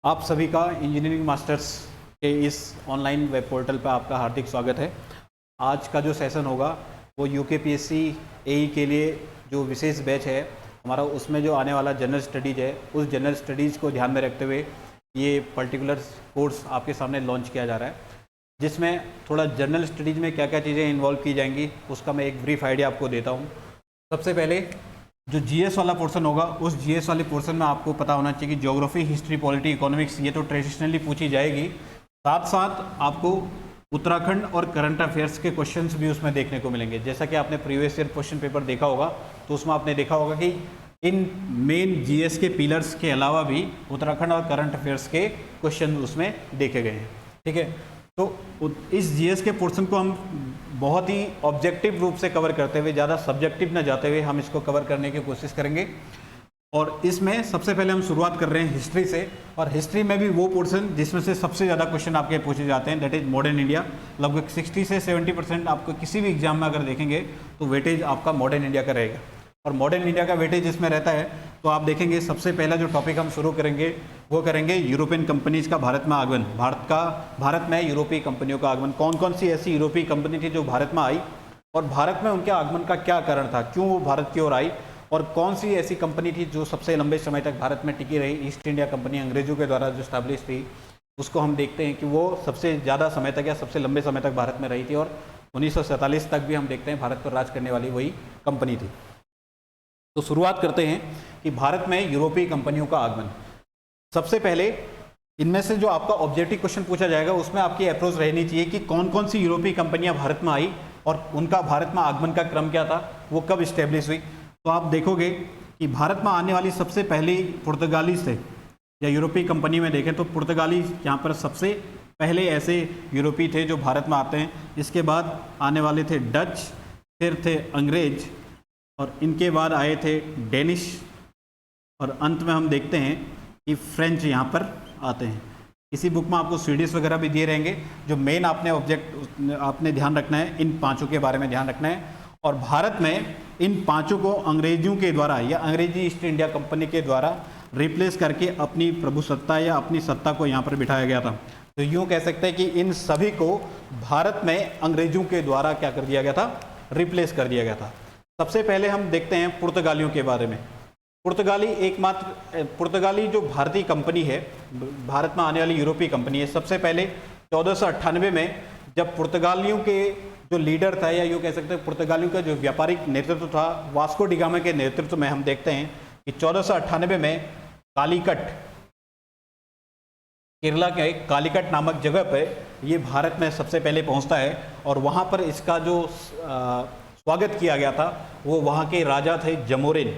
आप सभी का इंजीनियरिंग मास्टर्स के इस ऑनलाइन वेब पोर्टल पर आपका हार्दिक स्वागत है। आज का जो सेशन होगा वो यूकेपीएससी एई के लिए जो विशेष बैच है हमारा, उसमें जो आने वाला जनरल स्टडीज़ है उस जनरल स्टडीज़ को ध्यान में रखते हुए ये पर्टिकुलर कोर्स आपके सामने लॉन्च किया जा रहा है, जिसमें थोड़ा जनरल स्टडीज़ में क्या क्या चीज़ें इन्वॉल्व की जाएंगी उसका मैं एक ब्रीफ आइडिया आपको देता हूँ। सबसे पहले जो जीएस वाला पोर्शन होगा, उस जीएस वाले पोर्शन में आपको पता होना चाहिए कि ज्योग्राफी, हिस्ट्री, पॉलिटी, इकोनॉमिक्स ये तो ट्रेडिशनली पूछी जाएगी। साथ साथ आपको उत्तराखंड और करंट अफेयर्स के क्वेश्चंस भी उसमें देखने को मिलेंगे। जैसा कि आपने प्रीवियस ईयर क्वेश्चन पेपर देखा होगा तो उसमें आपने देखा होगा कि इन मेन जीएस के पिलर्स के अलावा भी उत्तराखंड और करंट अफेयर्स के क्वेश्चन उसमें देखे गए हैं। ठीक है, तो इस जीएस के पोर्शन को हम बहुत ही ऑब्जेक्टिव रूप से कवर करते हुए, ज़्यादा सब्जेक्टिव ना जाते हुए हम इसको कवर करने की कोशिश करेंगे। और इसमें सबसे पहले हम शुरुआत कर रहे हैं हिस्ट्री से, और हिस्ट्री में भी वो पोर्शन जिसमें से सबसे ज़्यादा क्वेश्चन आपके पूछे जाते हैं, दैट इज मॉडर्न इंडिया। लगभग 60 से 70% आपको किसी भी एग्जाम में अगर देखेंगे तो वेटेज आपका मॉडर्न इंडिया का रहेगा। और मॉडर्न इंडिया का वेटेज इसमें रहता है तो आप देखेंगे सबसे पहला जो टॉपिक हम शुरू करेंगे वो करेंगे यूरोपियन कंपनीज का भारत में आगमन। भारत में यूरोपीय कंपनियों का आगमन, कौन कौन सी ऐसी यूरोपीय कंपनी थी जो भारत में आई और भारत में उनके आगमन का क्या कारण था, क्यों वो भारत की ओर आई, और कौन सी ऐसी कंपनी थी जो सबसे लंबे समय तक भारत में टिकी रही। ईस्ट इंडिया कंपनी अंग्रेजों के द्वारा जो स्टैब्लिश थी उसको हम देखते हैं कि वो सबसे ज़्यादा समय तक या सबसे लंबे समय तक भारत में रही थी, और 1947 तक भी हम देखते हैं भारत पर राज करने वाली वही कंपनी थी। तो शुरुआत करते हैं कि भारत में यूरोपीय कंपनियों का आगमन। सबसे पहले इनमें से जो आपका ऑब्जेक्टिव क्वेश्चन पूछा जाएगा उसमें आपकी अप्रोच रहनी चाहिए कि कौन कौन सी यूरोपीय कंपनियां भारत में आई और उनका भारत में आगमन का क्रम क्या था, वो कब इस्टेब्लिश हुई। तो आप देखोगे कि भारत में आने वाली सबसे पहली पुर्तगाली से या यूरोपीय कंपनी में देखें तो पुर्तगाली यहाँ पर सबसे पहले ऐसे यूरोपीय थे जो भारत में आते हैं। इसके बाद आने वाले थे डच, फिर थे अंग्रेज, और इनके बाद आए थे डेनिश, और अंत में हम देखते हैं कि फ्रेंच यहाँ पर आते हैं। इसी बुक में आपको स्वीडिश वगैरह भी दिए रहेंगे। जो मेन आपने ध्यान रखना है, इन पांचों के बारे में ध्यान रखना है। और भारत में इन पांचों को अंग्रेजों के द्वारा या अंग्रेजी ईस्ट इंडिया कंपनी के द्वारा रिप्लेस करके अपनी प्रभुसत्ता या अपनी सत्ता को यहाँ पर बिठाया गया था। तो यूँ कह सकते हैं कि इन सभी को भारत में अंग्रेजों के द्वारा क्या कर दिया गया था, रिप्लेस कर दिया गया था। सबसे पहले हम देखते हैं पुर्तगालियों के बारे में। पुर्तगाली जो भारतीय कंपनी है, भारत में आने वाली यूरोपीय कंपनी है। सबसे पहले 1498 में जब पुर्तगालियों के जो लीडर था, या यूँ कह सकते हैं पुर्तगालियों का जो व्यापारिक नेतृत्व था, वास्को डी गामा के नेतृत्व में हम देखते हैं कि 1498 में कालीकट, केरला के कालीकट नामक जगह पर ये भारत में सबसे पहले पहुंचता है। और वहाँ पर इसका जो स्वागत किया गया था वो वहाँ के राजा थे जमोरिन।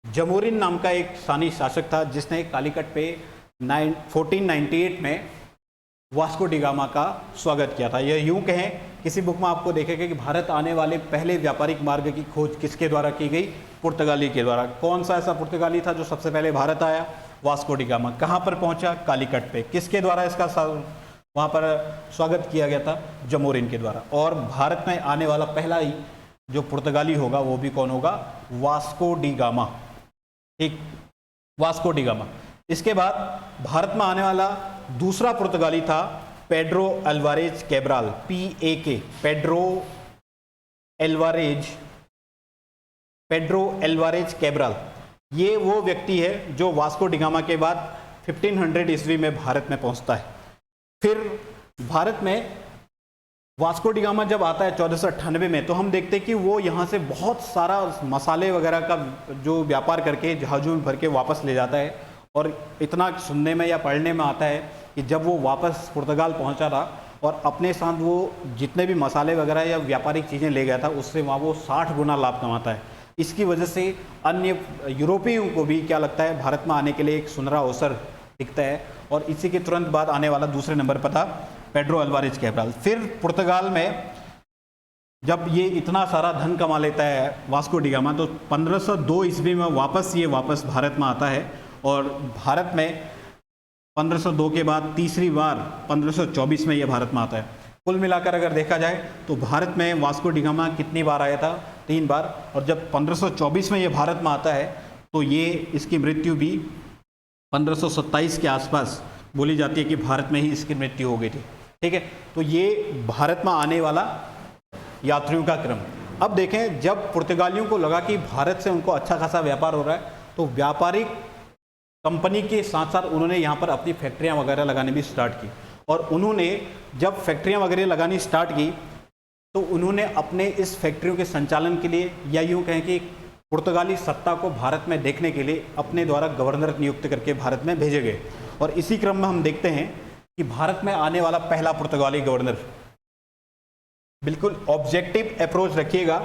जमोरिन नाम का एक सानी शासक था जिसने कालीकट पे 1498 में वास्को डी गामा का स्वागत किया था। यह यूं कहें, किसी बुक में आपको देखेगा कि भारत आने वाले पहले व्यापारिक मार्ग की खोज किसके द्वारा की गई, पुर्तगाली के द्वारा। कौन सा ऐसा पुर्तगाली था जो सबसे पहले भारत आया, वास्को डी गामा। कहाँ पर पहुँचा, कालीकट पे। किसके द्वारा इसका वहाँ पर स्वागत किया गया था, जमोरिन के द्वारा। और भारत में आने वाला पहला ही जो पुर्तगाली होगा वो भी कौन होगा, वास्को डी गामा। ठीक, वास्को डी गामा। इसके बाद भारत में आने वाला दूसरा पुर्तगाली था Pedro Alvarez Cabral, PAK, Pedro Alvarez Cabral. ये वो व्यक्ति है जो वास्को डी गामा के बाद 1500 ईस्वी में भारत में पहुंचता है। फिर भारत में वास्को डी गामा जब आता है 1498 में, तो हम देखते हैं कि वो यहाँ से बहुत सारा मसाले वगैरह का जो व्यापार करके जहाज़ों में भर के वापस ले जाता है। और इतना सुनने में या पढ़ने में आता है कि जब वो वापस पुर्तगाल पहुँचा था और अपने साथ वो जितने भी मसाले वगैरह या व्यापारिक चीज़ें ले गया था उससे वहाँ वो 60 गुना लाभ कमाता है। इसकी वजह से अन्य यूरोपियों को भी क्या लगता है, भारत में आने के लिए एक सुनहरा अवसर दिखता है। और इसी के तुरंत बाद आने वाला दूसरे नंबर पर था पेड्रो अल्वारेज कैब्राल। फिर पुर्तगाल में जब ये इतना सारा धन कमा लेता है वास्को डी गामा, तो 1502 ईस्वी में वापस भारत में आता है। और भारत में 1502 के बाद तीसरी बार 1524 में ये भारत में आता है। कुल मिलाकर अगर देखा जाए तो भारत में वास्को डी गामा कितनी बार आया था, 3 बार। और जब 1524 में ये भारत में आता है तो ये इसकी मृत्यु भी 1527 के आसपास बोली जाती है कि भारत में ही इसकी मृत्यु हो गई थी। ठीक है, तो ये भारत में आने वाला यात्रियों का क्रम। अब देखें, जब पुर्तगालियों को लगा कि भारत से उनको अच्छा खासा व्यापार हो रहा है, तो व्यापारिक कंपनी के साथ साथ उन्होंने यहाँ पर अपनी फैक्ट्रियाँ वगैरह लगाने भी स्टार्ट की। और उन्होंने जब फैक्ट्रियाँ वगैरह लगानी स्टार्ट की तो उन्होंने अपने इस फैक्ट्रियों के संचालन के लिए, या यूँ कहें कि पुर्तगाली सत्ता को भारत में देखने के लिए अपने द्वारा गवर्नर नियुक्त करके भारत में भेजे गए। और इसी क्रम में हम देखते हैं कि भारत में आने वाला पहला पुर्तगाली गवर्नर, बिल्कुल ऑब्जेक्टिव अप्रोच रखिएगा।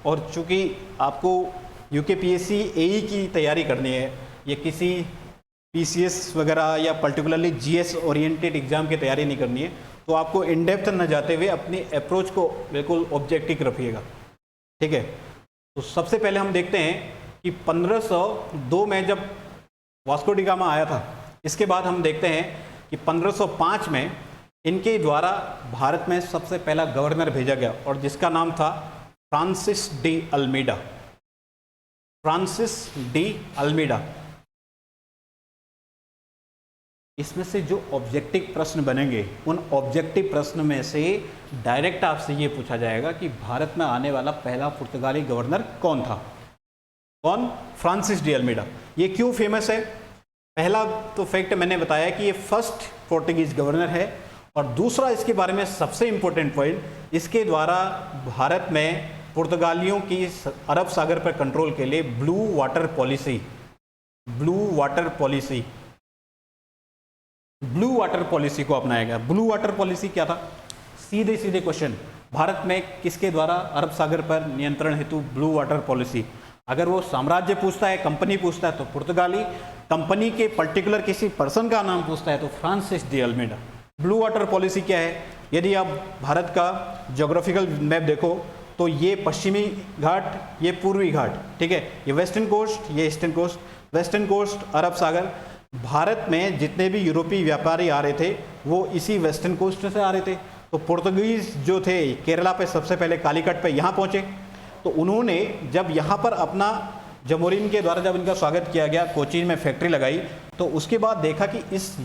और चूंकि आपको यूकेपीएससी एई की तैयारी करनी है, या किसी पीसीएस वगैरह या पर्टिकुलरली जीएस ओरिएंटेड एग्जाम की तैयारी नहीं करनी है, तो आपको इन डेप्थ न जाते हुए अपनी अप्रोच को बिल्कुल ऑब्जेक्टिव रखिएगा। ठीक है, तो सबसे पहले हम देखते हैं कि 1502 में जब वास्को डी गामा आया था, इसके बाद हम देखते हैं कि 1505 में इनके द्वारा भारत में सबसे पहला गवर्नर भेजा गया, और जिसका नाम था Francis de Almeida. Francis de Almeida. इसमें से जो ऑब्जेक्टिव प्रश्न बनेंगे, उन ऑब्जेक्टिव प्रश्न में से डायरेक्ट आपसे ये पूछा जाएगा कि भारत में आने वाला पहला पुर्तगाली गवर्नर कौन था। कौन? Francis de Almeida. ये क्यों फेमस है? पहला तो फैक्ट मैंने बताया कि ये फर्स्ट पोर्टुगीज गवर्नर है, और दूसरा इसके बारे में सबसे इंपॉर्टेंट पॉइंट, इसके द्वारा भारत में पुर्तगालियों की अरब सागर पर कंट्रोल के लिए ब्लू वाटर पॉलिसी को अपनाया गया। ब्लू वाटर पॉलिसी क्या था? सीधे सीधे क्वेश्चन, भारत में किसके द्वारा अरब सागर पर नियंत्रण हेतु ब्लू वाटर पॉलिसी? अगर वो साम्राज्य पूछता है, कंपनी पूछता है तो पुर्तगाली, कंपनी के पर्टिकुलर किसी पर्सन का नाम पूछता है तो Francis de Almeida. Blue water policy क्या है? यदि आप भारत का ज्योग्राफिकल मैप देखो तो ये पश्चिमी घाट, ये पूर्वी घाट, ठीक है, ये वेस्टर्न कोस्ट, ये ईस्टर्न कोस्ट। वेस्टर्न कोस्ट अरब सागर, भारत में जितने भी यूरोपीय व्यापारी आ रहे थे वो इसी वेस्टर्न कोस्ट से आ रहे थे। तो पुर्तगीज जो थे केरला पे सबसे पहले कालीकट पे यहाँ पहुँचे, तो उन्होंने जब यहाँ पर अपना जमोरिन के द्वारा जब इनका स्वागत किया गया, कोचीन में फैक्ट्री लगाई, तो उसके बाद देखा कि इस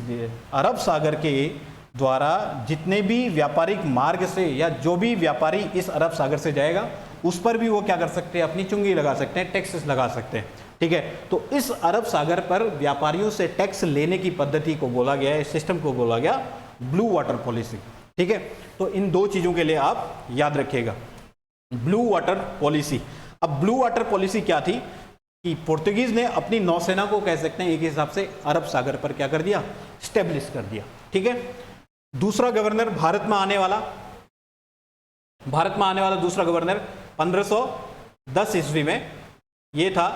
अरब सागर के द्वारा जितने भी व्यापारिक मार्ग से या जो भी व्यापारी इस अरब सागर से जाएगा उस पर भी वो क्या कर सकते हैं? अपनी चुंगी लगा सकते हैं, टैक्सेस लगा सकते हैं। ठीक है, तो इस अरब सागर पर व्यापारियों से टैक्स लेने की पद्धति को बोला गया है, इस सिस्टम को बोला गया ब्लू वाटर पॉलिसी। ठीक है, तो इन दो चीज़ों के लिए आप याद रखिएगा, ब्लू वाटर पॉलिसी। अब ब्लू वाटर पॉलिसी क्या थी कि पुर्तगीज ने अपनी नौसेना को कह सकते हैं एक हिसाब से अरब सागर पर क्या कर दिया? स्टेब्लिश कर दिया। ठीक है, दूसरा गवर्नर भारत में आने वाला दूसरा गवर्नर 1510 ईस्वी में ये था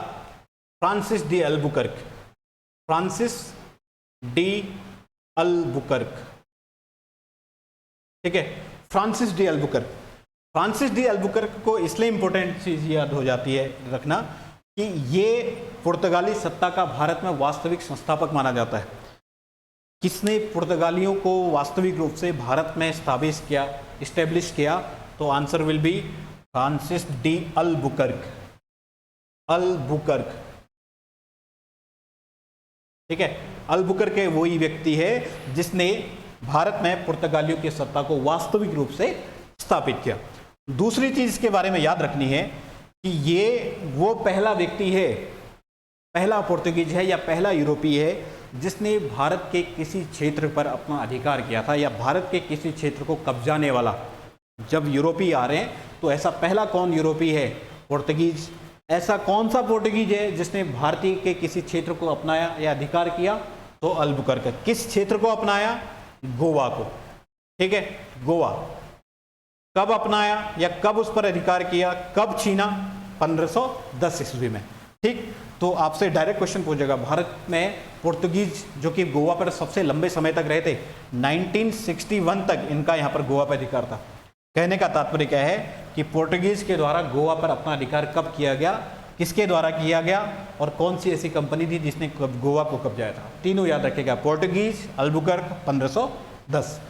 फ्रांसिस डी अल्बुकर्क। ठीक है, फ्रांसिस डी अल्बुकर्क को इसलिए इंपॉर्टेंट चीज याद हो जाती है रखना कि ये पुर्तगाली सत्ता का भारत में वास्तविक संस्थापक माना जाता है। किसने पुर्तगालियों को वास्तविक रूप से भारत में इस्टेब्लिश किया? तो answer will be Francis de Albuquerque. ठीक है, अल्बुकर्क वही व्यक्ति है जिसने भारत में पुर्तगालियों की सत्ता को वास्तविक रूप से स्थापित किया। दूसरी चीज इसके बारे में याद रखनी है कि ये वो पहला व्यक्ति है, पहला पुर्तगीज है या पहला यूरोपीय है जिसने भारत के किसी क्षेत्र पर अपना अधिकार किया था, या भारत के किसी क्षेत्र को कब्जाने वाला। जब यूरोपीय आ रहे हैं तो ऐसा पहला कौन यूरोपीय है? पुर्तगीज। ऐसा कौन सा पुर्तगीज है जिसने भारतीय के किसी क्षेत्र को अपनाया या अधिकार किया? तो अल्बुकर्क। किस क्षेत्र को अपनाया? गोवा को। ठीक है, गोवा। कब अपनाया या कब उस पर अधिकार किया, कब छीना? 1510 ईस्वी में। ठीक, तो आपसे डायरेक्ट क्वेश्चन पूछेगा, भारत में पुर्तगीज जो कि गोवा पर सबसे लंबे समय तक रहे थे, 1961 तक इनका यहाँ पर गोवा पर अधिकार था। कहने का तात्पर्य क्या है कि पुर्तगीज के द्वारा गोवा पर अपना अधिकार कब किया गया, किसके द्वारा किया गया, और कौन सी ऐसी कंपनी थी जिसने गोवा को कब्जाया था? तीनों याद रखेगा, पुर्तगीज, अल्बुकर्क, 1510।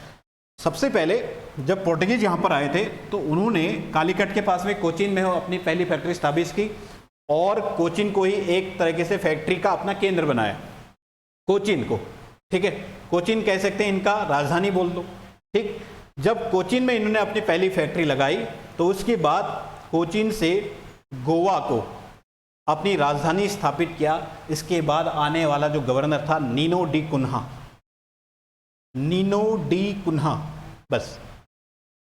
सबसे पहले जब पुर्तगीज यहाँ पर आए थे तो उन्होंने कालीकट के पास में कोचीन में अपनी पहली फैक्ट्री स्थापित की, और कोचीन को ही एक तरीके से फैक्ट्री का अपना केंद्र बनाया। कोचीन को, ठीक है, कोचीन कह सकते हैं, इनका राजधानी बोल दो, ठीक। जब कोचीन में इन्होंने अपनी पहली फैक्ट्री लगाई तो उसके बाद कोचीन से गोवा को अपनी राजधानी स्थापित किया। इसके बाद आने वाला जो गवर्नर था Nuno da Cunha, Nuno da Cunha, बस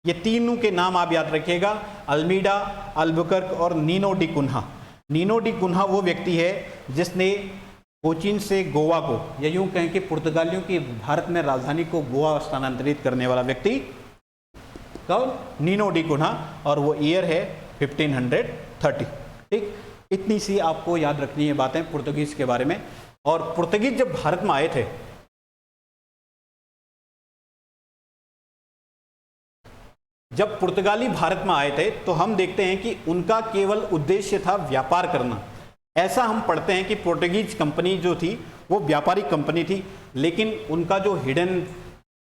ये तीनों के नाम आप याद रखिएगा, अल्मीडा, अल्बुकर्क और Nuno da Cunha. Nuno da Cunha वो व्यक्ति है जिसने कोचीन से गोवा को, या यूं कहें कि पुर्तगालियों की भारत में राजधानी को गोवा स्थानांतरित करने वाला व्यक्ति कौन? नीनो डी कुन्हा, और वो ईयर है 1530, ठीक। इतनी सी आपको याद रखनी है बातें पुर्तगीज के बारे में। और पुर्तगीज जब भारत में आए थे, जब पुर्तगाली भारत में आए थे तो हम देखते हैं कि उनका केवल उद्देश्य था व्यापार करना। ऐसा हम पढ़ते हैं कि पोर्टुगीज कंपनी जो थी वो व्यापारिक कंपनी थी, लेकिन उनका जो हिडन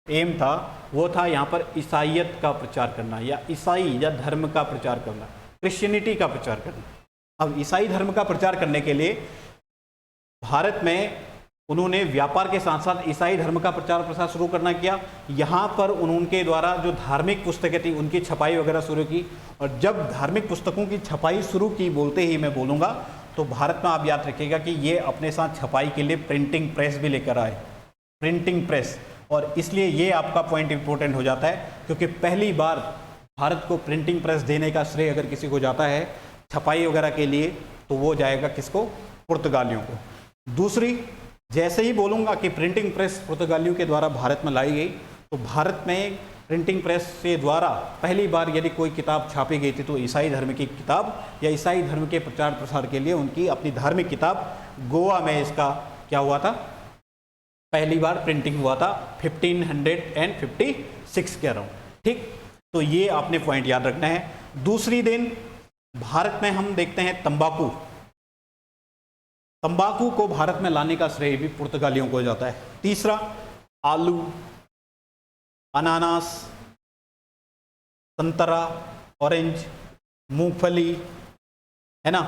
एम था वो था यहाँ पर ईसाइयत का प्रचार करना, या ईसाई या धर्म का प्रचार करना, क्रिश्चियनिटी का प्रचार करना। अब ईसाई धर्म का प्रचार करने के लिए भारत में उन्होंने व्यापार के साथ साथ ईसाई धर्म का प्रचार प्रसार शुरू करना किया। यहाँ पर उनके द्वारा जो धार्मिक पुस्तकें थी उनकी छपाई वगैरह शुरू की, और जब धार्मिक पुस्तकों की छपाई शुरू की, बोलते ही मैं बोलूँगा, तो भारत में आप याद रखिएगा कि ये अपने साथ छपाई के लिए प्रिंटिंग प्रेस भी लेकर आए, प्रिंटिंग प्रेस। और इसलिए ये आपका पॉइंट इंपॉर्टेंट हो जाता है, क्योंकि पहली बार भारत को प्रिंटिंग प्रेस देने का श्रेय अगर किसी को जाता है छपाई वगैरह के लिए, तो वो जाएगा किसको? पुर्तगालियों को। दूसरी, जैसे ही बोलूँगा कि प्रिंटिंग प्रेस पुर्तगालियों के द्वारा भारत में लाई गई, तो भारत में प्रिंटिंग प्रेस के द्वारा पहली बार यदि कोई किताब छापी गई थी तो ईसाई धर्म की किताब, या ईसाई धर्म के प्रचार प्रसार के लिए उनकी अपनी धार्मिक किताब, गोवा में इसका क्या हुआ था? पहली बार प्रिंटिंग हुआ था 1556 के अराउंड, ठीक। तो ये आपने पॉइंट याद रखना है। दूसरी दिन भारत में हम देखते हैं तंबाकू, तंबाकू को भारत में लाने का श्रेय भी पुर्तगालियों को जाता है। तीसरा, आलू, अनानास, संतरा, ऑरेंज, मूंगफली, है ना,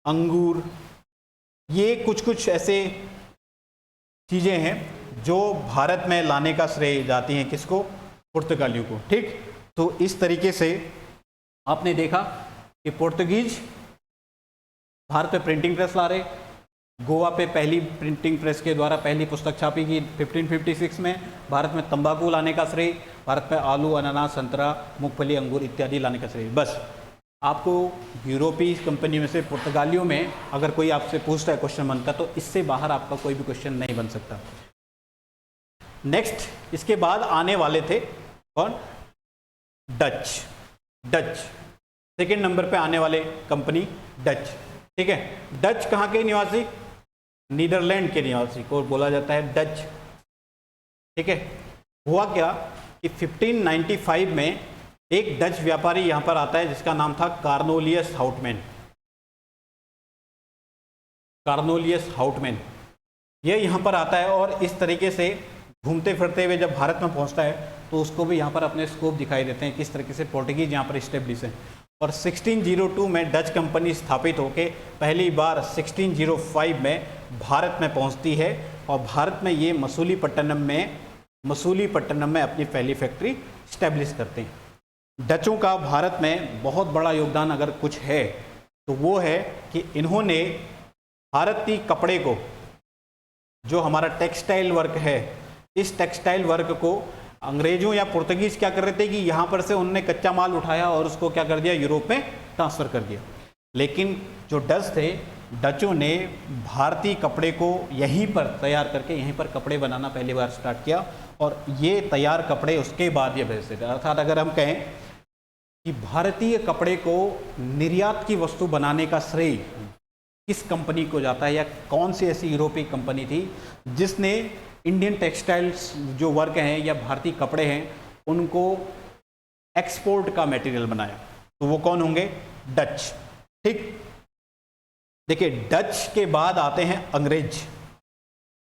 अंगूर, ये कुछ ऐसे चीज़ें हैं जो भारत में लाने का श्रेय जाती हैं किसको? पुर्तगालियों को, ठीक। तो इस तरीके से आपने देखा कि पुर्तगीज भारत में प्रिंटिंग प्रेस ला रहे, गोवा पे पहली प्रिंटिंग प्रेस के द्वारा पहली पुस्तक छापी गई 1556 में, भारत में तंबाकू लाने का श्रेय, भारत में आलू, अनानास, संतरा, मूंगफली, अंगूर इत्यादि लाने का श्रेय। बस आपको यूरोपीय कंपनी में से पुर्तगालियों में अगर कोई आपसे पूछता है क्वेश्चन बनता, तो इससे बाहर आपका कोई भी क्वेश्चन नहीं बन सकता। नेक्स्ट, इसके बाद आने वाले थे कौन? डच। डच सेकेंड नंबर पे आने वाले कंपनी डच, ठीक है। डच कहाँ के निवासी? नीदरलैंड के निवासी को बोला जाता है डच, ठीक है। हुआ क्या कि 1595 में एक डच व्यापारी यहां पर आता है जिसका नाम था कार्नोलियस हाउटमैन। कार्नोलियस हाउटमैन ये यहां पर आता है, और इस तरीके से घूमते फिरते हुए जब भारत में पहुंचता है तो उसको भी यहां पर अपने स्कोप दिखाई देते हैं किस तरीके से पोर्टुगीज यहां पर स्टेब्लिश है। और 1602 में डच कंपनी स्थापित होकर पहली बार 1605 में भारत में पहुंचती है, और भारत में ये मसूलीपट्टनम में अपनी पहली फैक्ट्री स्टैब्लिश करते हैं। डचों का भारत में बहुत बड़ा योगदान अगर कुछ है तो वो है कि इन्होंने भारतीय कपड़े को, जो हमारा टेक्सटाइल वर्क है, इस टेक्सटाइल वर्क को अंग्रेजों या पुर्तगीज क्या कर रहे थे कि यहाँ पर से उन्होंने कच्चा माल उठाया और उसको क्या कर दिया? यूरोप में ट्रांसफ़र कर दिया। लेकिन जो डच थे, डचों ने भारतीय कपड़े को यहीं पर तैयार करके यहीं पर कपड़े बनाना पहली बार स्टार्ट किया, और ये तैयार कपड़े उसके बाद ये भेजते थे। अर्थात अगर हम कहें कि भारतीय कपड़े को निर्यात की वस्तु बनाने का श्रेय किस कंपनी को जाता है, या कौन सी ऐसी यूरोपीय कंपनी थी जिसने इंडियन टेक्सटाइल्स जो वर्क हैं या भारतीय कपड़े हैं उनको एक्सपोर्ट का मटेरियल बनाया? तो वो कौन होंगे? डच, ठीक। देखिए, डच के बाद आते हैं अंग्रेज।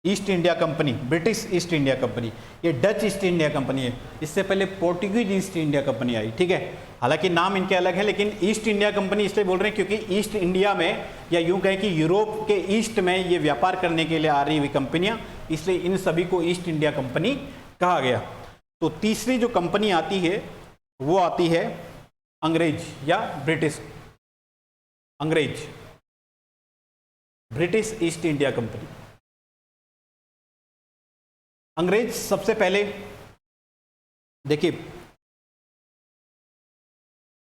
East India company, British east India company, ये डच ईस्ट इंडिया कंपनी है। इससे पहले पोर्टुगीज ईस्ट इंडिया कंपनी आई, ठीक है। हालांकि नाम इनके अलग है, लेकिन ईस्ट इंडिया कंपनी इसलिए बोल रहे हैं क्योंकि ईस्ट इंडिया में, या यूं कहें कि यूरोप के ईस्ट में ये व्यापार करने के लिए आ रही हुई कंपनियां, इसलिए इन सभी को ईस्ट इंडिया कंपनी कहा गया। तो तीसरी जो कंपनी आती है वो आती है अंग्रेज या ब्रिटिश, अंग्रेज, ब्रिटिश ईस्ट इंडिया कंपनी। अंग्रेज सबसे पहले देखिए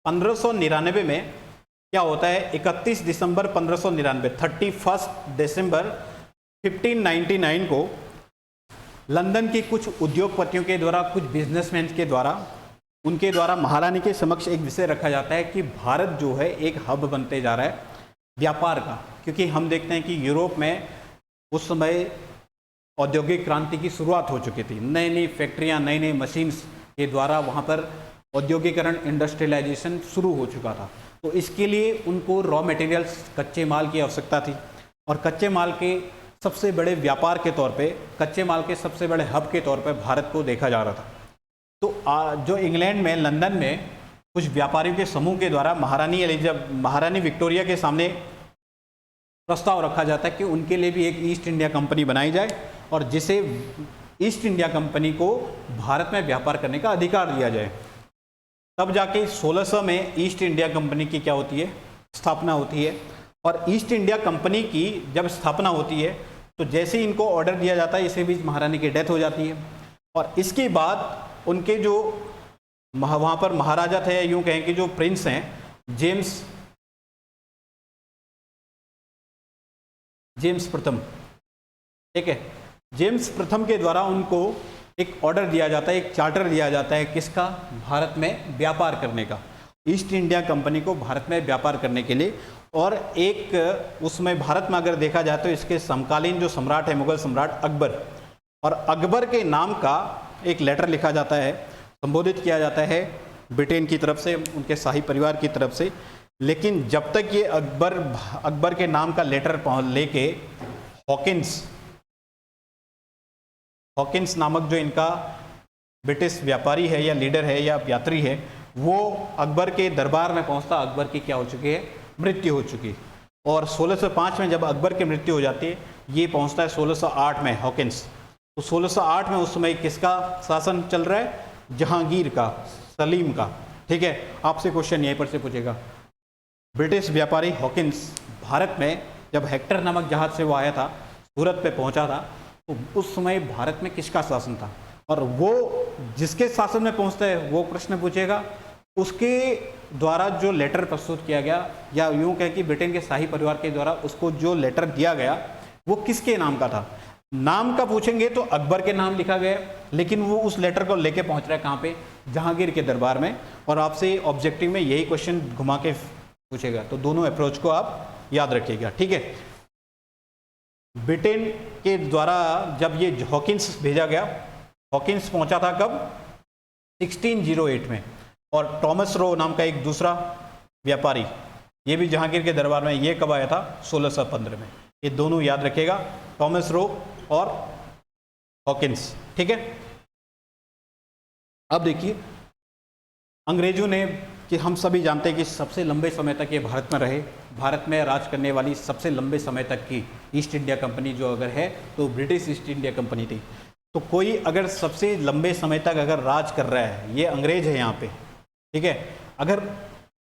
1599 में क्या होता है, 31 दिसंबर 1599, 31 दिसंबर 1599 को लंदन के कुछ उद्योगपतियों के द्वारा, कुछ बिजनेसमैन के द्वारा, उनके द्वारा महारानी के समक्ष एक विषय रखा जाता है कि भारत जो है एक हब बनते जा रहा है व्यापार का। क्योंकि हम देखते हैं कि यूरोप में उस समय औद्योगिक क्रांति की शुरुआत हो चुकी थी, नई नई फैक्ट्रियां, नई नई मशीन्स के द्वारा वहाँ पर औद्योगिकरण, इंडस्ट्रियलाइजेशन शुरू हो चुका था। तो इसके लिए उनको रॉ मटेरियल्स, कच्चे माल की आवश्यकता थी, और कच्चे माल के सबसे बड़े व्यापार के तौर पे, कच्चे माल के सबसे बड़े हब के तौर पे भारत को देखा जा रहा था। तो जो इंग्लैंड में, लंदन में कुछ व्यापारियों के समूह के द्वारा महारानी विक्टोरिया के सामने प्रस्ताव रखा जाता है कि उनके लिए भी एक ईस्ट इंडिया कंपनी बनाई जाए, और जिसे ईस्ट इंडिया कंपनी को भारत में व्यापार करने का अधिकार दिया जाए। तब जाके 1600 में ईस्ट इंडिया कंपनी की क्या होती है, स्थापना होती है। और ईस्ट इंडिया कंपनी की जब स्थापना होती है तो जैसे ही इनको ऑर्डर दिया जाता है, इसी बीच महारानी की डेथ हो जाती है। और इसके बाद उनके जो वहाँ पर महाराजा थे, यूँ कहें कि जो प्रिंस हैं, जेम्स प्रथम, ठीक है, जेम्स प्रथम के द्वारा उनको एक ऑर्डर दिया जाता है, एक चार्टर दिया जाता है, किसका, भारत में व्यापार करने का, ईस्ट इंडिया कंपनी को भारत में व्यापार करने के लिए। और एक उसमें भारत में अगर देखा जाए तो इसके समकालीन जो सम्राट है, मुगल सम्राट अकबर, और अकबर के नाम का एक लेटर लिखा जाता है, संबोधित किया जाता है ब्रिटेन की तरफ से, उनके शाही परिवार की तरफ से। लेकिन जब तक ये अकबर के नाम का लेटर लेके हॉकिंस नामक जो इनका ब्रिटिश व्यापारी है या लीडर है या यात्री है, वो अकबर के दरबार में पहुंचता, अकबर की क्या हो चुकी है, मृत्यु हो चुकी। और 1605 में जब अकबर की मृत्यु हो जाती है, ये पहुंचता है 1608 में हॉकिंस। तो 1608 में उस समय किसका शासन चल रहा है, जहांगीर का, सलीम का, ठीक है। आपसे क्वेश्चन यहीं पर से पूछेगा, ब्रिटिश व्यापारी हॉकिंस भारत में जब हेक्टर नामक जहाज से वो आया था, सूरत पे पहुंचा था, तो उस समय भारत में किसका शासन था, और वो जिसके शासन में पहुंचता है वो प्रश्न पूछेगा, उसके द्वारा जो लेटर प्रस्तुत किया गया, या यूं कहें कि ब्रिटेन के शाही परिवार के द्वारा उसको जो लेटर दिया गया वो किसके नाम का था। नाम का पूछेंगे तो अकबर के नाम लिखा गया, लेकिन वो उस लेटर को लेके पहुंच रहा है कहाँ पे, जहांगीर के दरबार में। और आपसे ऑब्जेक्टिव में यही क्वेश्चन घुमा के पूछेगा, तो दोनों अप्रोच को आप याद रखिएगा, ठीक है। ब्रिटेन के द्वारा जब ये हॉकिंस भेजा गया, हॉकिंस पहुंचा था कब, 1608 में, और टॉमस रो नाम का एक दूसरा व्यापारी, ये भी जहांगीर के दरबार में, ये कब आया था, 1615 में। ये दोनों याद रखिएगा, टॉमस रो और हॉकिंस, ठीक है। अब देखिए, अंग्रेजों ने, कि हम सभी जानते हैं कि सबसे लंबे समय तक ये भारत में रहे, भारत में राज करने वाली सबसे लंबे समय तक की ईस्ट इंडिया कंपनी जो अगर है तो ब्रिटिश ईस्ट इंडिया कंपनी थी। तो कोई अगर सबसे लंबे समय तक अगर राज कर रहा है, ये अंग्रेज है यहाँ पे, ठीक है। अगर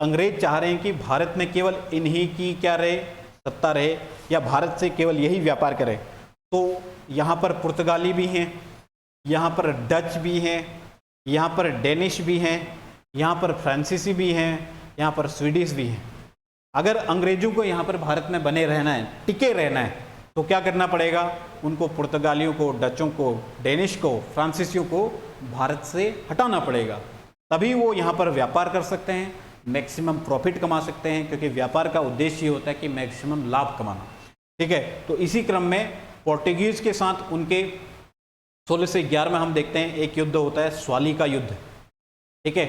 अंग्रेज चाह रहे हैं कि भारत में केवल इन्हीं की क्या रहे, सत्ता रहे, या भारत से केवल यही व्यापार करे, तो यहाँ पर पुर्तगाली भी हैं, यहाँ पर डच भी हैं, यहाँ पर डेनिश भी हैं, यहाँ पर फ्रांसीसी भी हैं, यहाँ पर स्वीडिश भी हैं। अगर अंग्रेजों को यहाँ पर भारत में बने रहना है, टिके रहना है, तो क्या करना पड़ेगा, उनको पुर्तगालियों को, डचों को, डेनिश को, फ्रांसीसियों को भारत से हटाना पड़ेगा, तभी वो यहाँ पर व्यापार कर सकते हैं, मैक्सिमम प्रॉफिट कमा सकते हैं, क्योंकि व्यापार का उद्देश्य ये होता है कि मैक्सिमम लाभ कमाना, ठीक है। तो इसी क्रम में पोर्टुगीज के साथ उनके 16 से 11 में हम देखते हैं एक युद्ध होता है, स्वाली का युद्ध, ठीक है।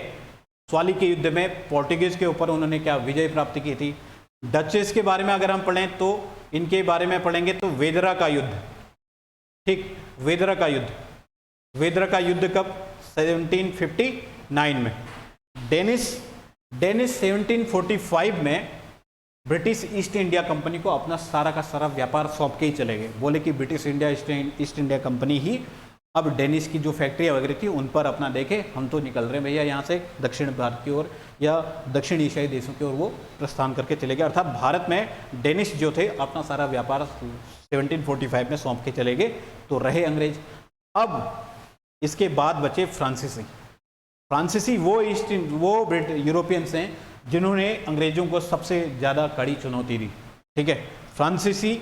स्वाली के युद्ध में पोर्टुगीज के ऊपर उन्होंने क्या विजय प्राप्त की थी। डचेस के बारे में अगर हम पढ़ें तो इनके बारे में पढ़ेंगे तो वेदरा का युद्ध, ठीक। वेदरा का युद्ध, वेदरा का युद्ध कब? 1759 में। डेनिस 1745 में ब्रिटिश ईस्ट इंडिया कंपनी को अपना सारा का सारा व्यापार सौंप के ही चले गए। बोले कि ब्रिटिश ईस्ट इंडिया कंपनी ही अब डेनिस की जो फैक्ट्रियाँ वगैरह थी उन पर अपना देखे, हम तो निकल रहे हैं भैया यहाँ से दक्षिण भारत की ओर या दक्षिण एशियाई देशों की ओर वो प्रस्थान करके चले गए। अर्थात भारत में डेनिस जो थे अपना सारा व्यापार 1745 में सौंप के चले गए, तो रहे अंग्रेज। अब इसके बाद बचे फ्रांसीसी। फ्रांसीसी वो यूरोपियंस हैं जिन्होंने अंग्रेजों को सबसे ज़्यादा कड़ी चुनौती दी। ठीक है, फ्रांसीसी।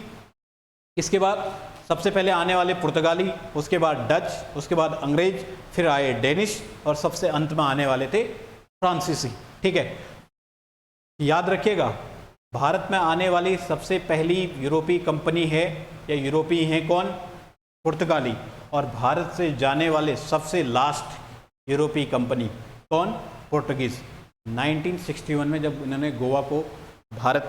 इसके बाद सबसे पहले आने वाले पुर्तगाली, उसके बाद डच, उसके बाद अंग्रेज, फिर आए डेनिश और सबसे अंत में आने वाले थे फ्रांसीसी। ठीक है, याद रखिएगा भारत में आने वाली सबसे पहली यूरोपीय कंपनी है या यूरोपीय हैं कौन? पुर्तगाली। और भारत से जाने वाले सबसे लास्ट यूरोपीय कंपनी कौन? पुर्तगीज। 1961 में जब इन्होंने गोवा को भारत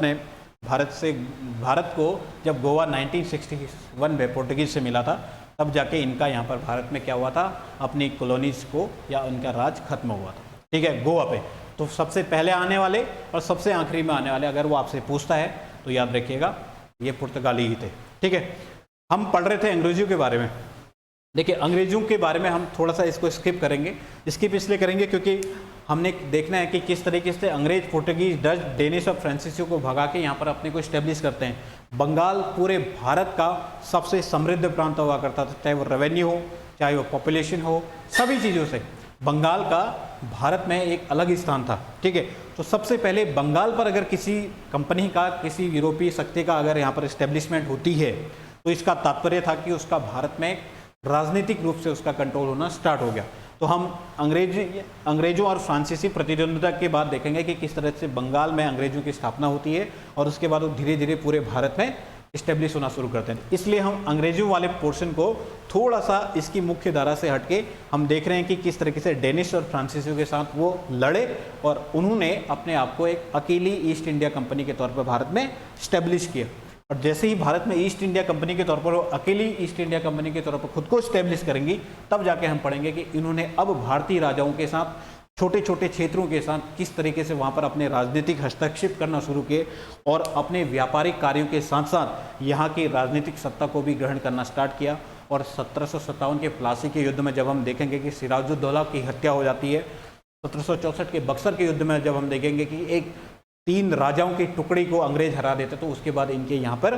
को जब गोवा 1961 में पुर्तगीज से मिला था, तब जाके इनका यहाँ पर भारत में क्या हुआ था, अपनी कॉलोनीज को या उनका राज खत्म हुआ था। ठीक है, गोवा पे। तो सबसे पहले आने वाले और सबसे आखिरी में आने वाले, अगर वो आपसे पूछता है तो याद रखिएगा ये पुर्तगाली ही थे। ठीक है, हम पढ़ रहे थे अंग्रेजों के बारे में। देखिए, अंग्रेजों के बारे में हम थोड़ा सा इसको स्किप करेंगे। स्किप इसलिए करेंगे क्योंकि हमने देखना है कि किस तरीके से अंग्रेज, पुर्तगीज, डच, डेनिश और फ्रांसीसियों को भगा के यहाँ पर अपने को इस्टेब्लिश करते हैं। बंगाल पूरे भारत का सबसे समृद्ध प्रांत हुआ करता था, चाहे वो रेवेन्यू हो, चाहे वो पॉपुलेशन हो, सभी चीज़ों से बंगाल का भारत में एक अलग स्थान था। ठीक है, तो सबसे पहले बंगाल पर अगर किसी कंपनी का, किसी यूरोपीय शक्ति का अगर यहाँ पर इस्टेब्लिशमेंट होती है तो इसका तात्पर्य था कि उसका भारत में राजनीतिक रूप से उसका कंट्रोल होना स्टार्ट हो गया। तो हम अंग्रेजों और फ्रांसीसी प्रतिद्वंद्विता के बाद देखेंगे कि किस तरह से बंगाल में अंग्रेजों की स्थापना होती है और उसके बाद वो धीरे धीरे पूरे भारत में इस्टेब्लिश होना शुरू करते हैं। इसलिए हम अंग्रेजों वाले पोर्शन को थोड़ा सा इसकी मुख्य धारा से हटके हम देख रहे हैं कि किस तरीके से डेनिश और फ्रांसीसियों के साथ वो लड़े और उन्होंने अपने आप को एक अकेली ईस्ट इंडिया कंपनी के तौर पर भारत में इस्टेब्लिश किया। और जैसे ही भारत में ईस्ट इंडिया कंपनी के तौर पर, अकेली ईस्ट इंडिया कंपनी के तौर पर खुद को इस्टेब्लिश करेंगी, तब जाके हम पढ़ेंगे कि इन्होंने अब भारतीय राजाओं के साथ, छोटे छोटे क्षेत्रों के साथ किस तरीके से वहाँ पर अपने राजनीतिक हस्तक्षेप करना शुरू किए और अपने व्यापारिक कार्यों के साथ साथ यहाँ की राजनीतिक सत्ता को भी ग्रहण करना स्टार्ट किया। और 1757 के प्लासी के युद्ध में जब हम देखेंगे कि सिराजुद्दौला की हत्या हो जाती है, 1764 के बक्सर के युद्ध में जब हम देखेंगे कि एक 3 राजाओं की टुकड़ी को अंग्रेज हरा देते, तो उसके बाद इनके यहाँ पर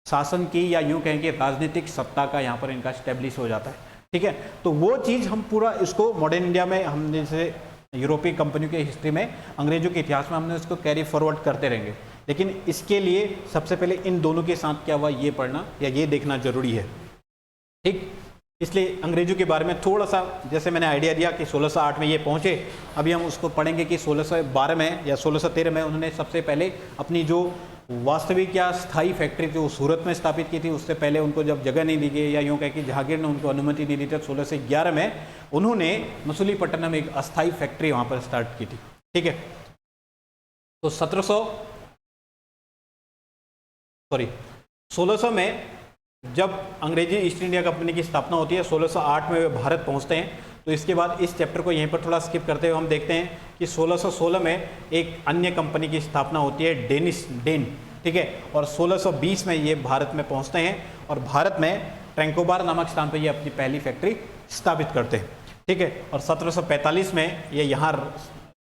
शासन की या यूँ कहें कि राजनीतिक सत्ता का यहाँ पर इनका स्टैब्लिश हो जाता है। ठीक है, तो वो चीज़ हम पूरा इसको मॉडर्न इंडिया में हम जैसे यूरोपीय कंपनियों की हिस्ट्री में, अंग्रेजों के इतिहास में हमने इसको कैरी फॉरवर्ड करते रहेंगे। लेकिन इसके लिए सबसे पहले इन दोनों के साथ क्या हुआ ये पढ़ना या ये देखना जरूरी है। ठीक, इसलिए अंग्रेजों के बारे में थोड़ा सा, जैसे मैंने आइडिया दिया कि 1608 में ये पहुँचे, अभी हम उसको पढ़ेंगे कि 1612 में या 1613 में उन्होंने सबसे पहले अपनी जो वास्तविक या स्थायी फैक्ट्री जो सूरत में स्थापित की थी, उससे पहले उनको जब जगह नहीं दी गई या यूँ कह कि जहांगीर ने उनको अनुमति नहीं दी थी, 1611 में उन्होंने मसूलीपट्टनम में एक अस्थायी फैक्ट्री वहाँ पर स्टार्ट की थी। ठीक है, तो 1600 में जब अंग्रेजी ईस्ट इंडिया कंपनी की स्थापना होती है, 1608 में वे भारत पहुंचते हैं। तो इसके बाद इस चैप्टर को यहीं पर थोड़ा स्किप करते हुए हम देखते हैं कि 1616 में एक अन्य कंपनी की स्थापना होती है, डेन। ठीक है, और 1620 में ये भारत में पहुंचते हैं और भारत में ट्रैंकोबार नामक स्थान पर ये अपनी पहली फैक्ट्री स्थापित करते हैं। ठीक है, और 1745 में ये यहाँ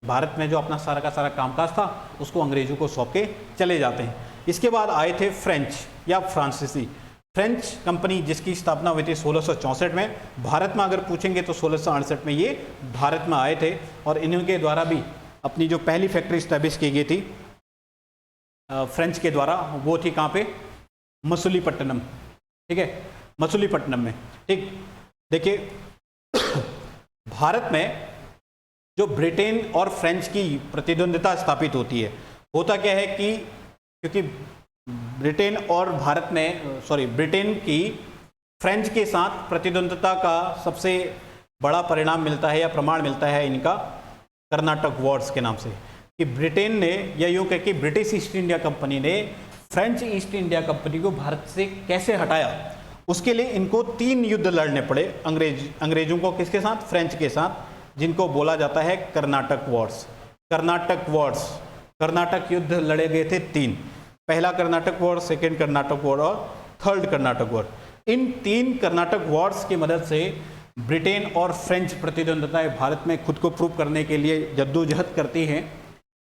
भारत में जो अपना सारा का सारा कामकाज था उसको अंग्रेजों को सौंप के चले जाते हैं। इसके बाद आए थे फ्रेंच या फ्रांसीसी। फ्रेंच कंपनी जिसकी स्थापना हुई थी 1664 में। भारत में अगर पूछेंगे तो 1668 में ये भारत में आए थे और इनके द्वारा भी अपनी जो पहली फैक्ट्री स्टैब्लिश की गई थी फ्रेंच के द्वारा, वो थी कहाँ पे? मसूलीपट्टनम। ठीक है, मसूलीपट्टनम में। ठीक, देखिए भारत में जो ब्रिटेन और फ्रेंच की प्रतिद्वंदिता स्थापित होती है, होता क्या है कि क्योंकि ब्रिटेन और भारत में ब्रिटेन की फ्रेंच के साथ प्रतिद्वंदिता का सबसे बड़ा परिणाम मिलता है या प्रमाण मिलता है इनका कर्नाटक वॉर्स के नाम से, कि ब्रिटेन ने या यूँ कह कि ब्रिटिश ईस्ट इंडिया कंपनी ने फ्रेंच ईस्ट इंडिया कंपनी को भारत से कैसे हटाया उसके लिए इनको 3 युद्ध लड़ने पड़े अंग्रेजों को, किसके साथ? फ्रेंच के साथ, जिनको बोला जाता है कर्नाटक वॉर्स। कर्नाटक युद्ध लड़े गए थे 3। पहला Karnataka war, second Karnataka war और थर्ड कर्नाटक वॉर। इन 3 कर्नाटक वॉर्स की मदद से ब्रिटेन और फ्रेंच प्रतिद्वंद्विताएं भारत में खुद को प्रूव करने के लिए जद्दोजहद करती हैं।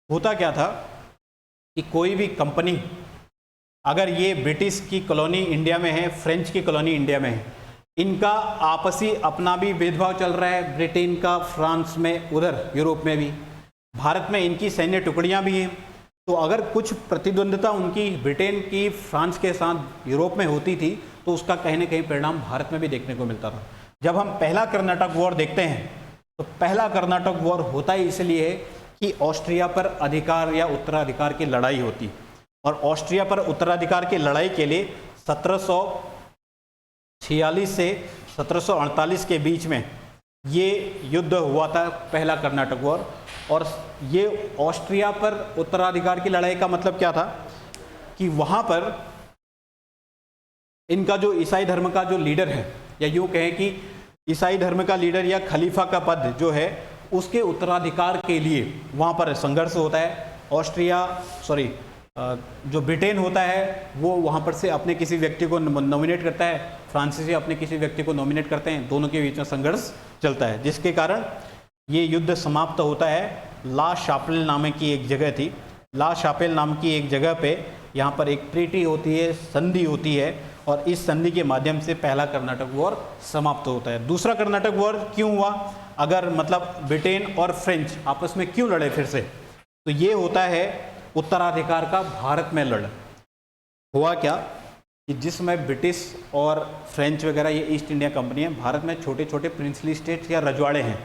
होता क्या था कि कोई भी कंपनी, अगर ये ब्रिटिश की कॉलोनी इंडिया में है, फ्रेंच की कॉलोनी इंडिया में है, इनका आपसी अपना भी भेदभाव चल रहा है, ब्रिटेन का फ्रांस में, उधर यूरोप में भी, भारत में इनकी सैन्य टुकड़ियां भी हैं। तो अगर कुछ प्रतिद्वंद्विता उनकी ब्रिटेन की फ्रांस के साथ यूरोप में होती थी तो उसका कहीं ना कहीं परिणाम भारत में भी देखने को मिलता था। जब हम पहला कर्नाटक वॉर देखते हैं तो पहला कर्नाटक वॉर होता ही इसलिए है कि ऑस्ट्रिया पर अधिकार या उत्तराधिकार की लड़ाई होती, और ऑस्ट्रिया पर उत्तराधिकार की लड़ाई के लिए 1746 से 1748 के बीच में ये युद्ध हुआ था, पहला कर्नाटक वॉर। और ये ऑस्ट्रिया पर उत्तराधिकार की लड़ाई का मतलब क्या था कि वहाँ पर इनका जो ईसाई धर्म का जो लीडर है, या यूँ कहें कि ईसाई धर्म का लीडर या खलीफा का पद जो है, उसके उत्तराधिकार के लिए वहाँ पर संघर्ष होता है। जो ब्रिटेन होता है वो वहाँ पर से अपने किसी व्यक्ति को नॉमिनेट करता है, फ्रांसीसी अपने किसी व्यक्ति को नॉमिनेट करते हैं, दोनों के बीच में संघर्ष चलता है, जिसके कारण ये युद्ध समाप्त होता है। ला शापेल नाम की एक जगह थी, ला शापेल नाम की एक जगह पे यहाँ पर एक ट्रीटी होती है, संधि होती है, और इस संधि के माध्यम से पहला कर्नाटक वॉर समाप्त होता है। दूसरा कर्नाटक वॉर क्यों हुआ, अगर मतलब ब्रिटेन और फ्रेंच आपस में क्यों लड़े फिर से, तो ये होता है उत्तराधिकार का भारत में लड़। हुआ क्या कि जिसमें ब्रिटिश और फ्रेंच वगैरह ये ईस्ट इंडिया कंपनी है, भारत में छोटे छोटे प्रिंसली स्टेट्स या रजवाड़े हैं।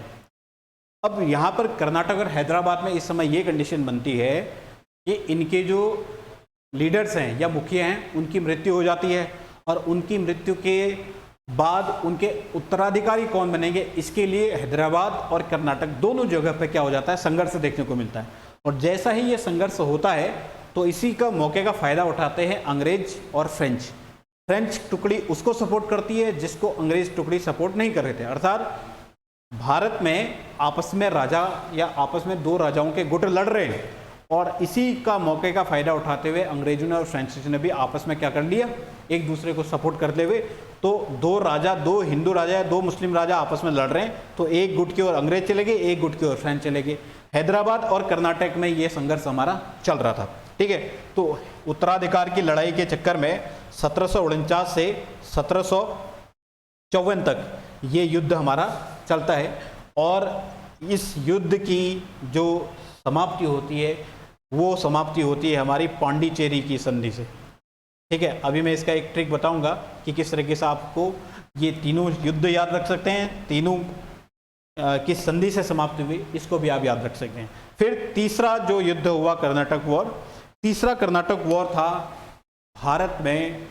अब यहाँ पर कर्नाटक और हैदराबाद में इस समय ये कंडीशन बनती है कि इनके जो लीडर्स हैं या मुखिया हैं उनकी मृत्यु हो जाती है, और उनकी मृत्यु के बाद उनके उत्तराधिकारी कौन बनेंगे, इसके लिए हैदराबाद और कर्नाटक दोनों जगह पे क्या हो जाता है, संघर्ष देखने को मिलता है। और जैसा ही ये संघर्ष होता है तो इसी का मौके का फ़ायदा उठाते हैं अंग्रेज और फ्रेंच टुकड़ी उसको सपोर्ट करती है जिसको अंग्रेज टुकड़ी सपोर्ट नहीं कर रहे थे। अर्थात भारत में आपस में राजा या आपस में 2 राजाओं के गुट लड़ रहे हैं, और इसी का मौके का फ़ायदा उठाते हुए अंग्रेजों ने और फ्रेंच ने भी आपस में क्या कर लिया, एक दूसरे को सपोर्ट करते हुए। तो 2 राजा, 2 हिंदू राजा या 2 मुस्लिम राजा आपस में लड़ रहे हैं, तो एक गुट की ओर अंग्रेज चले गए, एक गुट की ओर फ्रेंच चले गए। हैदराबाद और कर्नाटक में ये संघर्ष हमारा चल रहा था, ठीक है। तो उत्तराधिकार की लड़ाई के चक्कर में 1749 से 1754 तक ये युद्ध हमारा चलता है, और इस युद्ध की जो समाप्ति होती है वो समाप्ति होती है हमारी पांडिचेरी की संधि से, ठीक है। अभी मैं इसका एक ट्रिक बताऊंगा कि किस तरीके से आपको ये तीनों युद्ध याद रख सकते हैं, तीनों किस संधि से समाप्त हुई, इसको भी आप याद रख सकते हैं। फिर तीसरा जो युद्ध हुआ कर्नाटक वॉर, तीसरा कर्नाटक वॉर था भारत में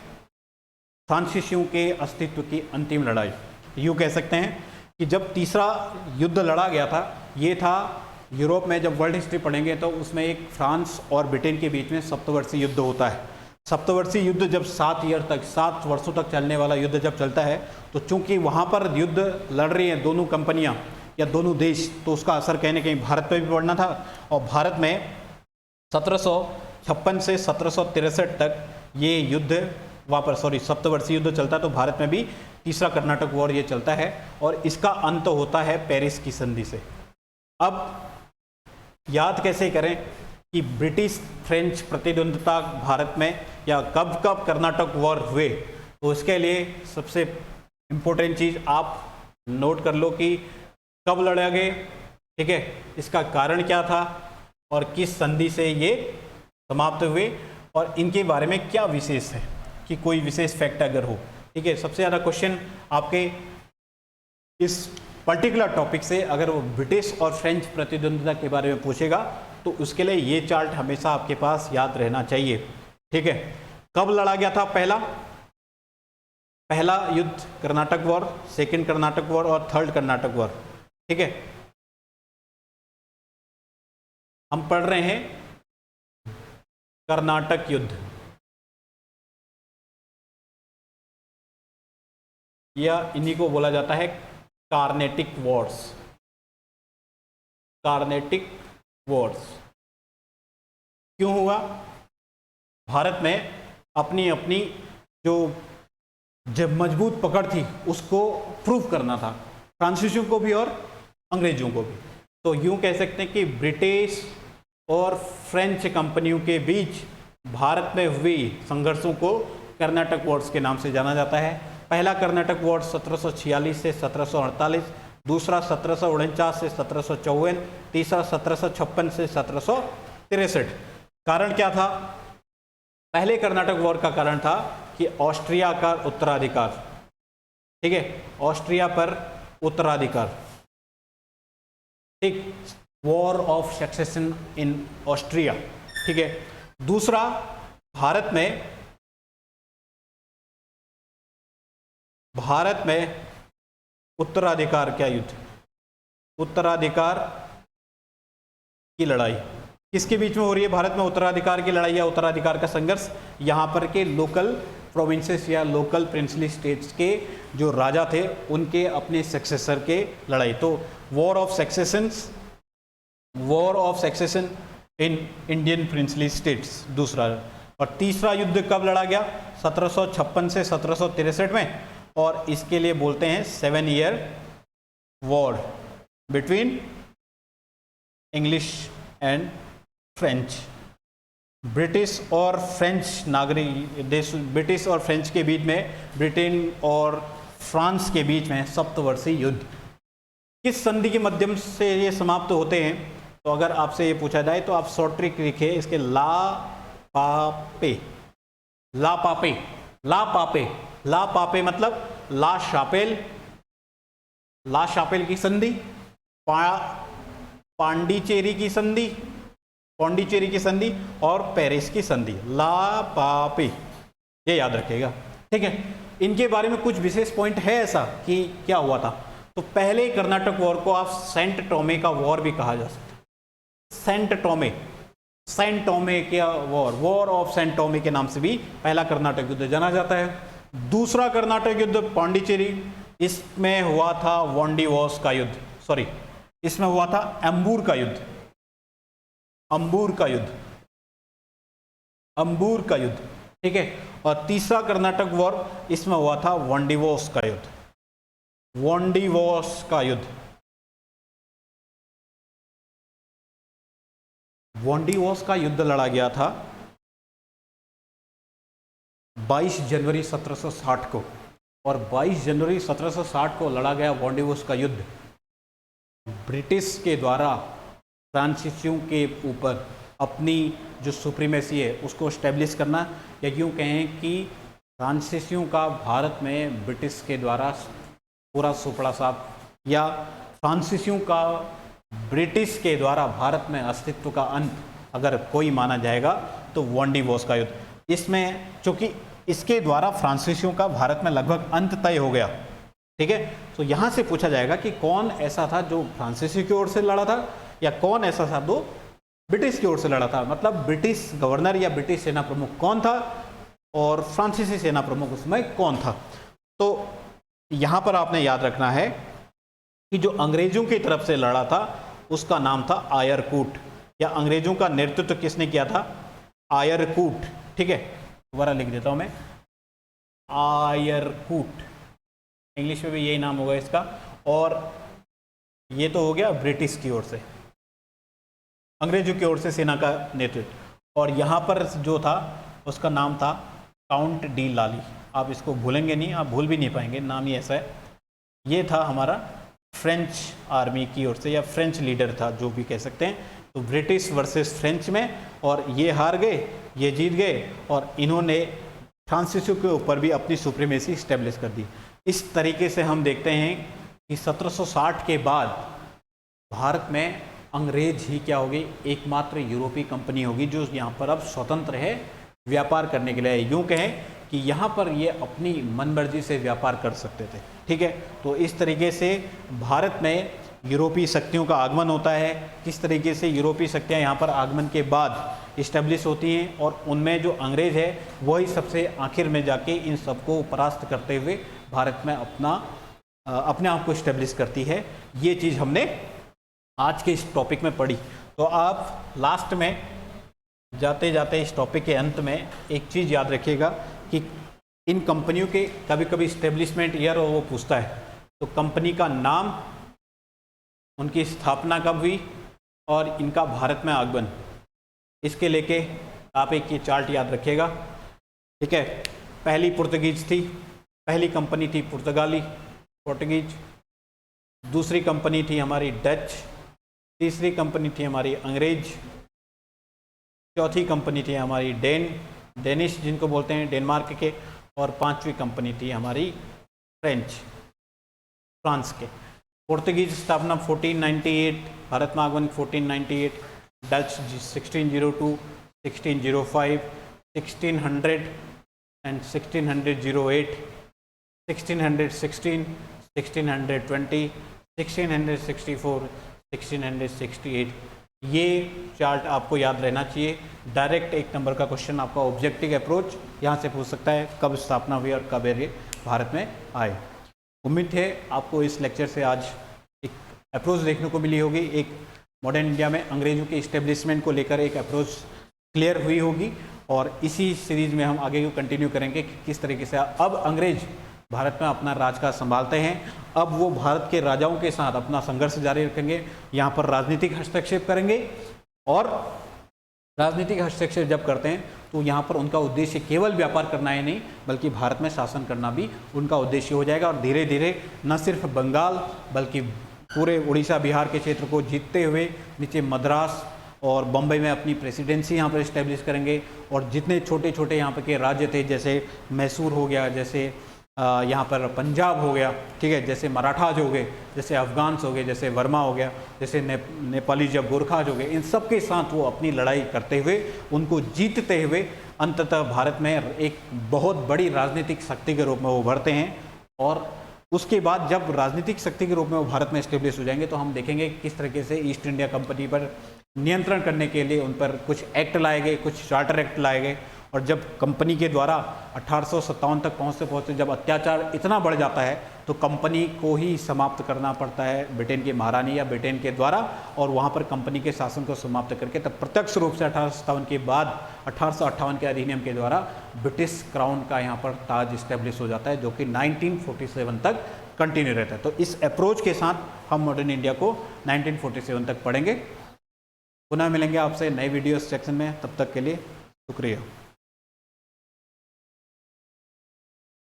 फ्रांसीसियों के अस्तित्व की अंतिम लड़ाई। यूँ कह सकते हैं कि जब तीसरा युद्ध लड़ा गया था, ये था यूरोप में, जब वर्ल्ड हिस्ट्री पढ़ेंगे तो उसमें एक फ्रांस और ब्रिटेन के बीच में सप्तवर्षीय युद्ध होता है। सप्तवर्षीय युद्ध जब 7 वर्षों तक चलने वाला युद्ध जब चलता है, तो चूंकि वहाँ पर युद्ध लड़ रही हैं दोनों कंपनियाँ या दोनों देश, तो उसका असर कहीं ना कहीं भारत पर भी पड़ना था। और भारत में 1756 से 1763 तक ये युद्ध वहाँ पर सप्तवर्षीय युद्ध चलता है, तो भारत में भी तीसरा कर्नाटक वॉर ये चलता है, और इसका अंत होता है पेरिस की संधि से। अब याद कैसे करें कि ब्रिटिश फ्रेंच प्रतिद्वंद्विता भारत में या कब कब कर्नाटक वॉर हुए, तो इसके लिए सबसे इम्पोर्टेंट चीज़ आप नोट कर लो कि कब लड़ा गए, ठीक है, इसका कारण क्या था और किस संधि से ये समाप्त हुए, और इनके बारे में क्या विशेष है, कि कोई विशेष फैक्ट अगर हो, ठीक है। सबसे ज़्यादा क्वेश्चन आपके इस पर्टिकुलर टॉपिक से अगर वो ब्रिटिश और फ्रेंच प्रतिद्वंद्विता के बारे में पूछेगा तो उसके लिए ये चार्ट हमेशा आपके पास याद रहना चाहिए, ठीक है। कब लड़ा गया था पहला युद्ध Karnataka war, second Karnataka war और थर्ड कर्नाटक वॉर, ठीक है। हम पढ़ रहे हैं कर्नाटक युद्ध, या इन्हीं को बोला जाता है कार्नेटिक वॉर्स। कार्नेटिक वॉर्स क्यों हुआ? भारत में अपनी अपनी जो जब मजबूत पकड़ थी उसको प्रूव करना था, फ्रांसीसियों को भी और अंग्रेजों को भी। तो यूं कह सकते हैं कि ब्रिटिश और फ्रेंच कंपनियों के बीच भारत में हुई संघर्षों को कर्नाटक वॉर्स के नाम से जाना जाता है। पहला कर्नाटक वॉर्स 1746 से 1748, दूसरा 1749 से 1754, तीसरा 1756 से 1763। कारण क्या था? पहले कर्नाटक वॉर का कारण था कि ऑस्ट्रिया का उत्तराधिकार, ठीक है, ऑस्ट्रिया पर उत्तराधिकार, ठीक, war of succession in Austria, ठीक है। दूसरा, भारत में उत्तराधिकार क्या युद्ध, उत्तराधिकार की लड़ाई किसके बीच में हो रही है? भारत में उत्तराधिकार की लड़ाई या उत्तराधिकार का संघर्ष यहाँ पर के लोकल प्रोविंसेस या लोकल प्रिंसली स्टेट्स के जो राजा थे उनके अपने सक्सेसर के लड़ाई। तो war of succession in Indian princely states दूसरा। और तीसरा युद्ध कब लड़ा गया? 1756 से 1763 में, और इसके लिए बोलते हैं 7 year war between English and French. British और फ्रेंच नागरिक देश, ब्रिटिश और फ्रेंच के बीच में, ब्रिटेन और फ्रांस के बीच में सप्तवर्षीय युद्ध किस संधि के माध्यम से ये समाप्त होते हैं? तो अगर आपसे ये पूछा जाए तो आप शॉर्ट ट्रिक लिखिए इसके, ला पापे। ला पापे, ला पापे, ला पापे मतलब ला शापेल, ला शापेल की संधि, पांडिचेरी की संधि, पौंडीचेरी की संधि और पेरिस की संधि, ला पापे, ये याद रखिएगा, ठीक है। इनके बारे में कुछ विशेष पॉइंट है ऐसा कि क्या हुआ था। तो पहले कर्नाटक वॉर को आप सेंट टोमे का वॉर भी कहा जा सकता है। सेंट टोमे, सेंट टोमे का war, war of Saint Thome के नाम से भी पहला कर्नाटक युद्ध जाना जाता है। दूसरा कर्नाटक युद्ध पांडिचेरी, इसमें हुआ था वॉन्डीवॉस का युद्ध, सॉरी, इसमें हुआ था एम्बूर का युद्ध, अंबूर का युद्ध, अंबूर का युद्ध, ठीक है। और तीसरा कर्नाटक वॉर, इसमें हुआ था वॉन्डीवॉस का युद्ध, वॉन्डीवॉस का युद्ध। वॉन्डीवॉस का युद्ध लड़ा गया था 22 जनवरी 1760 को, और 22 जनवरी 1760 को लड़ा गया वॉन्डीवॉस का युद्ध ब्रिटिश के द्वारा फ्रांसीसियों के ऊपर अपनी जो सुप्रीमेसी है उसको स्टैब्लिश करना, या यूँ कहें कि फ्रांसीसियों का भारत में ब्रिटिश के द्वारा पूरा सुपड़ा साफ, या फ्रांसीसियों का ब्रिटिश के द्वारा भारत में अस्तित्व का अंत अगर कोई माना जाएगा तो वॉन्डीवॉस का युद्ध। इसमें चूंकि इसके द्वारा फ्रांसीसियों का भारत में लगभग अंत तय हो गया, ठीक है। तो यहाँ से पूछा जाएगा कि कौन ऐसा था जो फ्रांसीसी की ओर से लड़ा था, या कौन ऐसा था जो ब्रिटिश की ओर से लड़ा था। मतलब ब्रिटिश गवर्नर या ब्रिटिश सेना प्रमुख कौन था और फ्रांसीसी सेना प्रमुख उसमें कौन था। तो यहाँ पर आपने याद रखना है कि जो अंग्रेजों की तरफ से लड़ा था उसका नाम था आयरकूट, या अंग्रेजों का नेतृत्व किसने किया था? आयरकूट, ठीक है। दोबारा लिख देता हूँ मैं, आयरकूट, इंग्लिश में भी यही नाम होगा इसका। और ये तो हो गया ब्रिटिश की ओर से, अंग्रेजों की ओर से सेना का नेतृत्व। और यहाँ पर जो था उसका नाम था काउंट डी लाली। आप इसको भूलेंगे नहीं, आप भूल भी नहीं पाएंगे, नाम ही ऐसा है। ये था हमारा फ्रेंच आर्मी की ओर से, या फ्रेंच लीडर था, जो भी कह सकते हैं। तो ब्रिटिश वर्सेस फ्रेंच में, और ये हार गए, ये जीत गए, और इन्होंने फ्रांसीसियों के ऊपर भी अपनी सुप्रीमेसी स्टेब्लिश कर दी। इस तरीके से हम देखते हैं कि 1760 के बाद भारत में अंग्रेज ही क्या होगी, एकमात्र यूरोपीय कंपनी होगी जो यहाँ पर अब स्वतंत्र है व्यापार करने के लिए। यूँ कहें कि यहाँ पर ये अपनी मनमर्जी से व्यापार कर सकते थे, ठीक है। तो इस तरीके से भारत में यूरोपीय शक्तियों का आगमन होता है, किस तरीके से यूरोपीय शक्तियाँ यहाँ पर आगमन के बाद इस्टेब्लिश होती हैं और उनमें जो अंग्रेज़ है वही सबसे आखिर में जाके इन सबको परास्त करते हुए भारत में अपने आप को इस्टेब्लिश करती है। ये चीज़ हमने आज के इस टॉपिक में पढ़ी। तो आप लास्ट में जाते जाते इस टॉपिक के अंत में एक चीज़ याद रखिएगा कि इन कंपनियों के कभी कभी इस्टेब्लिशमेंट ईयर वो पूछता है, तो कंपनी का नाम, उनकी स्थापना कब हुई और इनका भारत में आगमन, इसके लेके आप एक ये चार्ट याद रखिएगा। ठीक है, पहली पुर्तगीज थी, पहली कंपनी थी पोर्टुगीज, दूसरी कंपनी थी हमारी डच, तीसरी कंपनी थी हमारी अंग्रेज, चौथी कंपनी थी हमारी डेनिश जिनको बोलते हैं डेनमार्क के, और पांचवी कंपनी थी हमारी फ्रांस के। पोर्तुगीज स्थापना 1498, भारत में आगमन 1498, डच 1602, 1605, 1600 एंड 1608, 1616, 1620, 1664, 1668। ये चार्ट आपको याद रहना चाहिए। डायरेक्ट एक नंबर का क्वेश्चन आपका ऑब्जेक्टिव अप्रोच यहाँ से पूछ सकता है, कब स्थापना हुई और कब ये भारत में आए। उम्मीद है आपको इस लेक्चर से आज एक अप्रोच देखने को मिली होगी, एक मॉडर्न इंडिया में अंग्रेजों के इस्टेब्लिशमेंट को लेकर एक अप्रोच क्लियर हुई होगी। और इसी सीरीज़ में हम आगे को कंटिन्यू करेंगे कि किस तरीके से अब अंग्रेज भारत में अपना राजकाज संभालते हैं। अब वो भारत के राजाओं के साथ अपना संघर्ष जारी रखेंगे, यहाँ पर राजनीतिक हस्तक्षेप करेंगे, और राजनीतिक हस्तक्षेप जब करते हैं तो यहाँ पर उनका उद्देश्य केवल व्यापार करना ही नहीं बल्कि भारत में शासन करना भी उनका उद्देश्य हो जाएगा। और धीरे धीरे न सिर्फ बंगाल बल्कि पूरे उड़ीसा बिहार के क्षेत्र को जीतते हुए नीचे मद्रास और बम्बई में अपनी प्रेसिडेंसी यहाँ पर इस्टेब्लिश करेंगे। और जितने छोटे छोटे यहाँ पर के राज्य थे, जैसे मैसूर हो गया, जैसे यहाँ पर पंजाब हो गया, ठीक है, जैसे मराठाज हो गए, जैसे अफगान्स हो गए, जैसे वर्मा हो गया, जैसे नेपाली जब गोरखाज हो गए, इन सब के साथ वो अपनी लड़ाई करते हुए उनको जीतते हुए अंततः भारत में एक बहुत बड़ी राजनीतिक शक्ति के रूप में वो उभरते हैं। और उसके बाद जब राजनीतिक शक्ति के रूप में वो भारत में इस्टेब्लिश हो जाएंगे तो हम देखेंगे किस तरीके से ईस्ट इंडिया कंपनी पर नियंत्रण करने के लिए उन पर कुछ एक्ट लाए गए, कुछ चार्टर एक्ट लाए गए। और जब कंपनी के द्वारा 1857 तक पहुँचते जब अत्याचार इतना बढ़ जाता है तो कंपनी को ही समाप्त करना पड़ता है ब्रिटेन की महारानी या ब्रिटेन के द्वारा, और वहाँ पर कंपनी के शासन को समाप्त करके तब प्रत्यक्ष रूप से 1857 के बाद 1858 के अधिनियम के द्वारा ब्रिटिश क्राउन का यहाँ पर ताज इस्टेब्लिश हो जाता है, जो कि 1947 तक कंटिन्यू रहता है। तो इस अप्रोच के साथ हम मॉडर्न इंडिया को 1947 तक पढ़ेंगे। पुनः मिलेंगे आपसे नए वीडियो सेक्शन में, तब तक के लिए शुक्रिया।